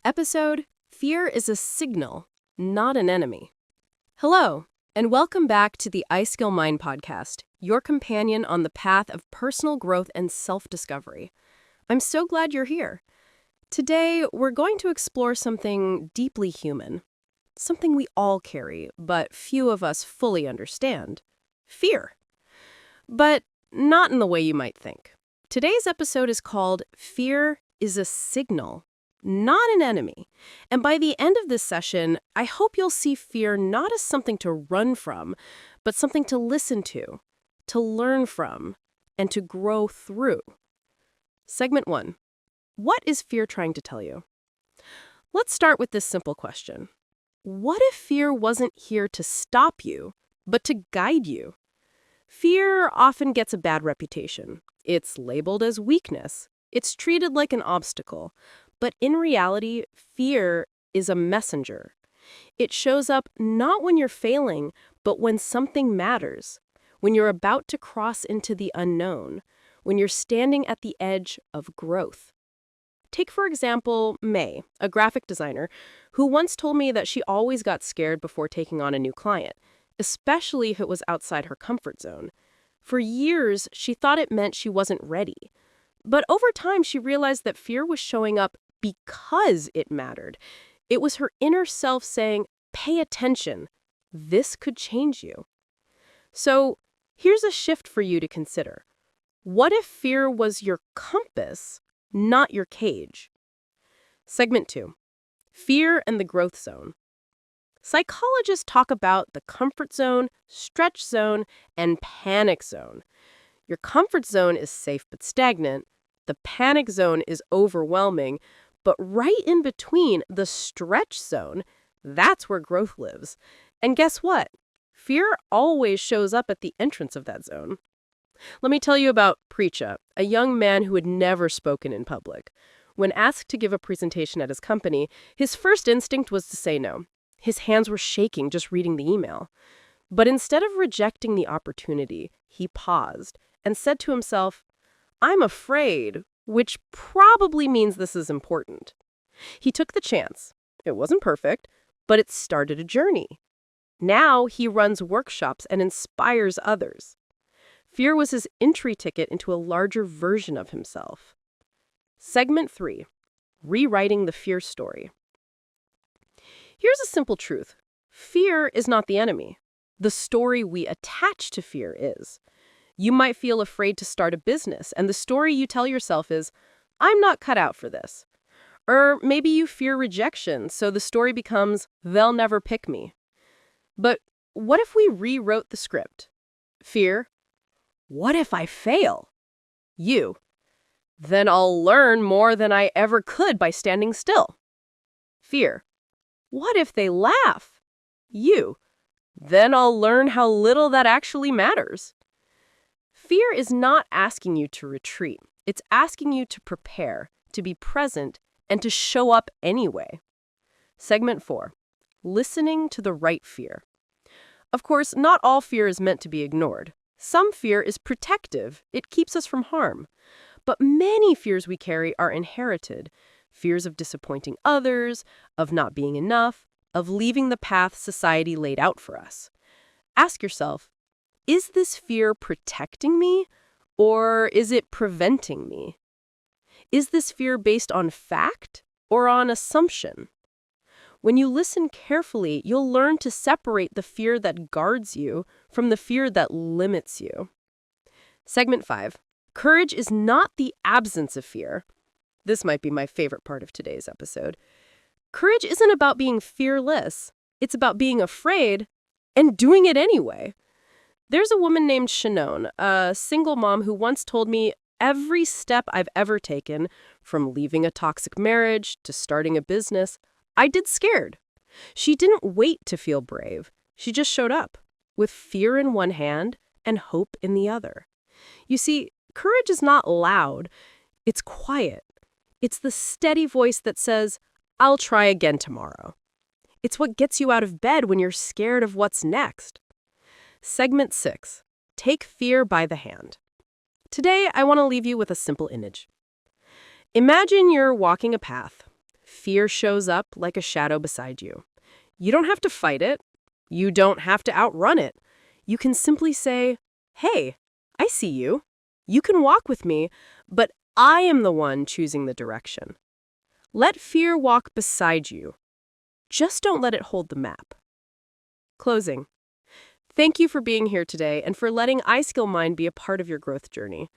episode, Fear is a Signal, Not an Enemy. Hello, and welcome back to the iSkillmind podcast, your companion on the path of personal growth and self-discovery. I'm so glad you're here. Today, we're going to explore something deeply human, something we all carry, but few of us fully understand: fear. But not in the way you might think. Today's episode is called Fear is a Signal, Not an Enemy. And by the end of this session, I hope you'll see fear not as something to run from, but something to listen to learn from, and to grow through. Segment 1. What is fear trying to tell you? Let's start with this simple question. What if fear wasn't here to stop you, but to guide you? Fear often gets a bad reputation. It's labeled as weakness. It's treated like an obstacle. But in reality, fear is a messenger. It shows up not when you're failing, but when something matters, when you're about to cross into the unknown, when you're standing at the edge of growth. Take, for example, May, a graphic designer, who once told me that she always got scared before taking on a new client, especially if it was outside her comfort zone. For years, she thought it meant she wasn't ready. But over time, she realized that fear was showing up because it mattered. It was her inner self saying, pay attention. This could change you. So here's a shift for you to consider. What if fear was your compass, not your cage? Segment 2. Fear and the growth zone. Psychologists talk about the comfort zone, stretch zone, and panic zone. Your comfort zone is safe but stagnant. The panic zone is overwhelming. But right in between, the stretch zone, that's where growth lives. And guess what? Fear always shows up at the entrance of that zone. Let me tell you about Preacha, a young man who had never spoken in public. When asked to give a presentation at his company, his first instinct was to say no. His hands were shaking just reading the email. But instead of rejecting the opportunity, he paused and said to himself, I'm afraid, which probably means this is important. He took the chance. It wasn't perfect, but it started a journey. Now he runs workshops and inspires others. Fear was his entry ticket into a larger version of himself. Segment 3. Rewriting the fear story. Here's a simple truth. Fear is not the enemy. The story we attach to fear is. You might feel afraid to start a business, and the story you tell yourself is, I'm not cut out for this. Or maybe you fear rejection, so the story becomes, they'll never pick me. But what if we rewrote the script? Fear, what if I fail? You, then I'll learn more than I ever could by standing still. Fear, what if they laugh? You, then I'll learn how little that actually matters. Fear is not asking you to retreat. It's asking you to prepare, to be present, and to show up anyway. Segment 4. Listening to the right fear. Of course, not all fear is meant to be ignored. Some fear is protective. It keeps us from harm. But many fears we carry are inherited. Fears of disappointing others, of not being enough, of leaving the path society laid out for us. Ask yourself, is this fear protecting me, or is it preventing me? Is this fear based on fact or on assumption? When you listen carefully, you'll learn to separate the fear that guards you from the fear that limits you. Segment 5. Courage is not the absence of fear. This might be my favorite part of today's episode. Courage isn't about being fearless. It's about being afraid and doing it anyway. There's a woman named Shannon, a single mom who once told me every step I've ever taken, from leaving a toxic marriage to starting a business, I did scared. She didn't wait to feel brave. She just showed up, with fear in one hand and hope in the other. You see, courage is not loud. It's quiet. It's the steady voice that says, I'll try again tomorrow. It's what gets you out of bed when you're scared of what's next. Segment 6. Take fear by the hand. Today, I want to leave you with a simple image. Imagine you're walking a path. Fear shows up like a shadow beside you. You don't have to fight it. You don't have to outrun it. You can simply say, "Hey, I see you. You can walk with me, but I am the one choosing the direction." Let fear walk beside you. Just don't let it hold the map. Closing. Thank you for being here today and for letting iSkillmind be a part of your growth journey.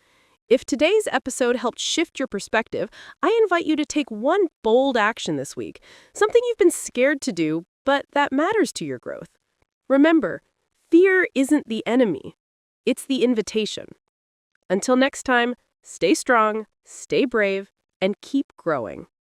If today's episode helped shift your perspective, I invite you to take one bold action this week, something you've been scared to do, but that matters to your growth. Remember, fear isn't the enemy. It's the invitation. Until next time, stay strong, stay brave, and keep growing.